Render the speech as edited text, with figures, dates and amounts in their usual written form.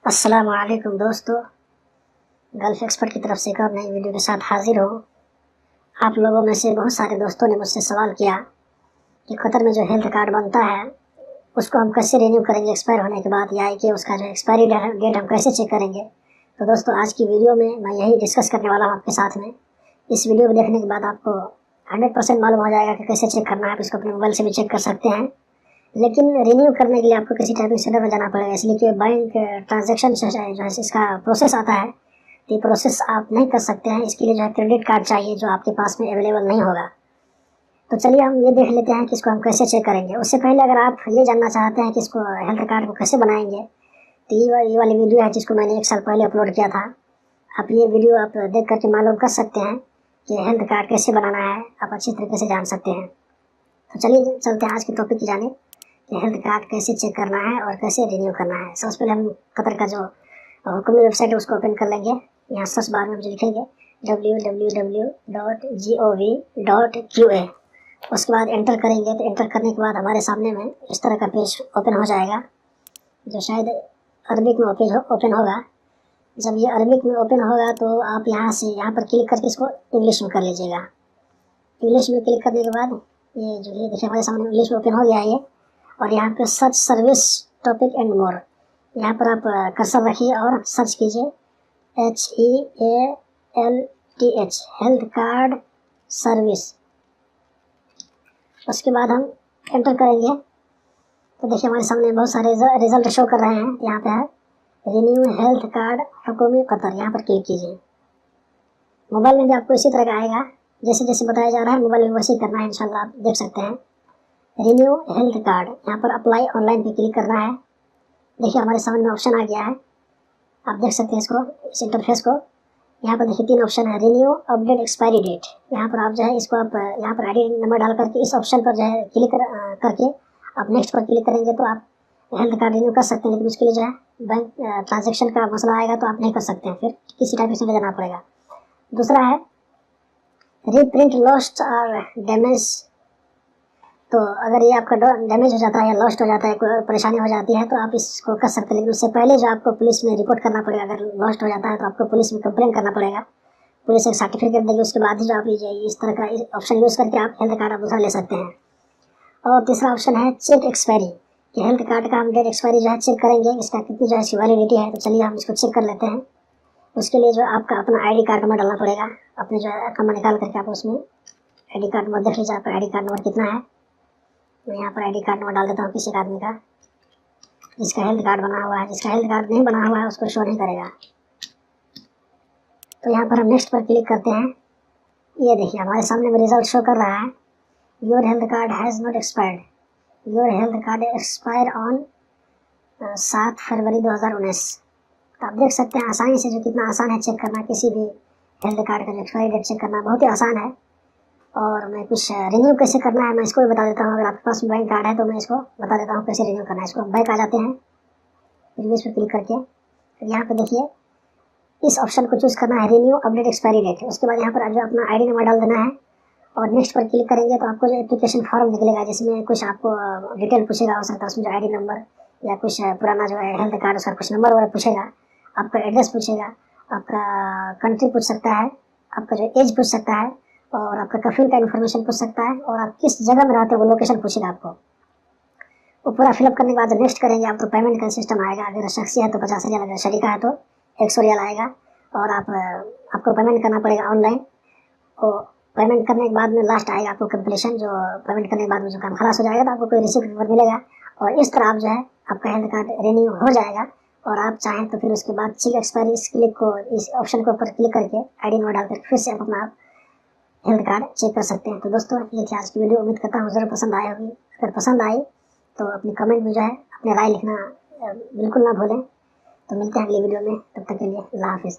अस्सलाम वालेकुम दोस्तों, गल्फ एक्सपर्ट की तरफ से एक और नई वीडियो के साथ हाजिर हूँ। आप लोगों में से बहुत सारे दोस्तों ने मुझसे सवाल किया कि कतर में जो हेल्थ कार्ड बनता है उसको हम कैसे रिन्यू करेंगे एक्सपायर होने के बाद, या कि उसका जो एक्सपायरी डेट हम कैसे चेक करेंगे। तो दोस्तों, आज की वीडियो में मैं यही डिस्कस करने वाला हूँ आपके साथ में। इस वीडियो को देखने के बाद आपको 100% मालूम हो जाएगा कि कैसे चेक करना है। आप इसको अपने मोबाइल से भी चेक कर सकते हैं, लेकिन रिन्यू करने के लिए आपको किसी टाइपिंग सेंटर में जाना पड़ेगा, इसलिए कि बैंक ट्रांजैक्शन जो है इसका प्रोसेस आता है, तो ये प्रोसेस आप नहीं कर सकते हैं। इसके लिए जो है क्रेडिट कार्ड चाहिए, जो आपके पास में अवेलेबल नहीं होगा। तो चलिए हम ये देख लेते हैं कि इसको हम कैसे चेक करेंगे। उससे पहले अगर आप ये जानना चाहते हैं कि इसको हेल्थ कार्ड को कैसे बनाएंगे, तो ये वाली वीडियो है जिसको मैंने 1 साल पहले अपलोड किया था। आप ये वीडियो आप देख करके मालूम कर सकते हैं कि हेल्थ कार्ड कैसे बनाना है, आप अच्छी तरीके से जान सकते हैं। तो चलिए चलते हैं आज के टॉपिक की जानिब कि हेल्थ कार्ड कैसे चेक करना है और कैसे रिन्यू करना है। सबसे पहले हम कतर का जो हुकूमती वेबसाइट है उसको ओपन कर लेंगे। यहाँ सर्च बार में हम जो लिखेंगे www.gov.qa, उसके बाद एंटर करेंगे। तो एंटर करने के बाद हमारे सामने में इस तरह का पेज ओपन हो जाएगा, जो शायद अरबिक में ओपन होगा। जब ये अरबिक में ओपन होगा तो आप यहाँ पर क्लिक करके इसको इंग्लिश में कर लीजिएगा। इंग्लिश में क्लिक करने के बाद ये देखिए हमारे सामने इंग्लिश में ओपन हो गया है ये। और यहाँ पे search service topic and more, यहाँ पर आप कर्सर रखिए और सर्च कीजिए HEALTH हेल्थ कार्ड सर्विस। उसके बाद हम एंटर करेंगे तो देखिए हमारे सामने बहुत सारे रिजल्ट शो कर रहे हैं। यहाँ पे है रिन्यू हेल्थ कार्ड हुकूमत कतर, यहाँ पर क्लिक कीजिए। मोबाइल में भी आपको इसी तरह का आएगा, जैसे जैसे बताया जा रहा है मोबाइल में वैसे ही करना है। इंशाल्लाह आप देख सकते हैं रिन्यू हेल्थ कार्ड, यहाँ पर अप्लाई ऑनलाइन पे क्लिक करना है। देखिए हमारे सामने ऑप्शन आ गया है, आप देख सकते हैं इसको, इस इंटरफेस को। यहाँ पर देखिए 3 ऑप्शन है, रिन्यू, अपडेट, एक्सपायरी डेट। यहाँ पर आप जो है इसको आप यहाँ पर आईडी नंबर डाल करके इस ऑप्शन पर जो है क्लिक करके आप नेक्स्ट पर क्लिक करेंगे तो आप हेल्थ कार्ड रिन्यू कर सकते हैं। लेकिन उसके लिए जो है बैंक ट्रांजेक्शन का मसला आएगा तो आप नहीं कर सकते हैं, फिर किसी टाइप से जाना पड़ेगा। दूसरा है रीप्रिंट लॉस्ट और डैमेज। तो अगर ये आपका डैमेज हो जाता है या लॉस्ट हो जाता है, कोई परेशानी हो जाती है, तो आप इसको कर सकते हैं। लेकिन उससे पहले जो आपको पुलिस में रिपोर्ट करना पड़ेगा। अगर लॉस्ट हो जाता है तो आपको पुलिस में कंप्लेन करना पड़ेगा, पुलिस एक सर्टिफिकेट देगी, उसके बाद ही जो आप इस तरह का ऑप्शन यूज़ करके आप हेल्थ कार्ड आप दूसरा ले सकते हैं। और तीसरा ऑप्शन है चेक एक्सपायरी, कि हेल्थ कार्ड का हम डेट एक्सपायरी जो है चेक करेंगे, इसका कितनी जो है इसकी वैलिडिटी है। तो चलिए हम इसको चेक कर लेते हैं। उसके लिए जो आपका अपना ID कार्ड नंबर डालना पड़ेगा, अपने जो है नंबर निकाल करके आप उसमें ID कार्ड नंबर देख लीजिए, आपका ID कार्ड नंबर कितना है। मैं यहाँ पर ID कार्ड नंबर डाल देता हूँ किसी आदमी का जिसका हेल्थ कार्ड बना हुआ है। जिसका हेल्थ कार्ड नहीं बना हुआ है उसको शो नहीं करेगा। तो यहाँ पर हम नेक्स्ट पर क्लिक करते हैं। ये देखिए हमारे सामने में रिजल्ट शो कर रहा है, your health card has not expired, your health card expire on 7 फरवरी 2019। तो आप देख सकते हैं आसानी से जो कितना आसान है चेक करना, किसी भी हेल्थ कार्ड का एक्सपायरी डेट चेक करना बहुत ही आसान है। और मैं कुछ रिन्यू कैसे करना है मैं इसको भी बता देता हूँ। अगर आपके पास बैंक कार्ड है तो मैं इसको बता देता हूँ कैसे रिन्यू करना है। इसको बैंक आ जाते हैं, रिव्यूज पे क्लिक करके यहाँ पे देखिए इस ऑप्शन को चूज़ करना है, रिन्यू, अपडेट, एक्सपायरी डेट। उसके बाद यहाँ पर जो अपना ID नंबर डाल देना है और नेक्स्ट पर क्लिक करेंगे तो आपको जो एप्लीकेशन फॉर्म निकलेगा, जिसमें कुछ आपको डिटेल पूछेगा, हो सकता है उसमें जो ID नंबर या कुछ पुराना जो है हेल्थ कार्ड उसका कुछ नंबर वगैरह पूछेगा, आपका एड्रेस पूछेगा, आपका कंट्री पूछ सकता है, आपका जो एज पूछ सकता है, और आपका कफील का इन्फॉर्मेशन पूछ सकता है, और आप किस जगह में रहते हो वो लोकेशन पूछेगा आपको। वो पूरा फिलअप करने के बाद नेक्स्ट करेंगे आप तो पेमेंट का सिस्टम आएगा। अगर शख्सी है तो 50 रियाल, अगर शरीका है तो 100 रियाल आएगा। और आपको पेमेंट करना पड़ेगा ऑनलाइन। और पेमेंट करने के बाद में लास्ट आएगा आपको कंप्लीशन, जो पेमेंट करने के बाद में जो काम खलास हो जाएगा तो आपको कोई रिसिप्ट पेपर मिलेगा। और इस तरह आप जो है आपका हेल्थ कार्ड रिन्यू हो जाएगा। और आप चाहें तो फिर उसके बाद चेक एक्सपायरी इस ऑप्शन के ऊपर क्लिक करके ID नंबर डालकर फिर से आप अपना हेल्थ कार्ड चेक कर सकते हैं। तो दोस्तों, ये थी आज की वीडियो। उम्मीद करता हूँ ज़रूर पसंद आई होगी। अगर पसंद आई तो अपनी कमेंट में जो है अपने राय लिखना बिल्कुल ना भूलें। तो मिलते हैं अगली वीडियो में, तब तक के लिए अल्लाह हाफिज़।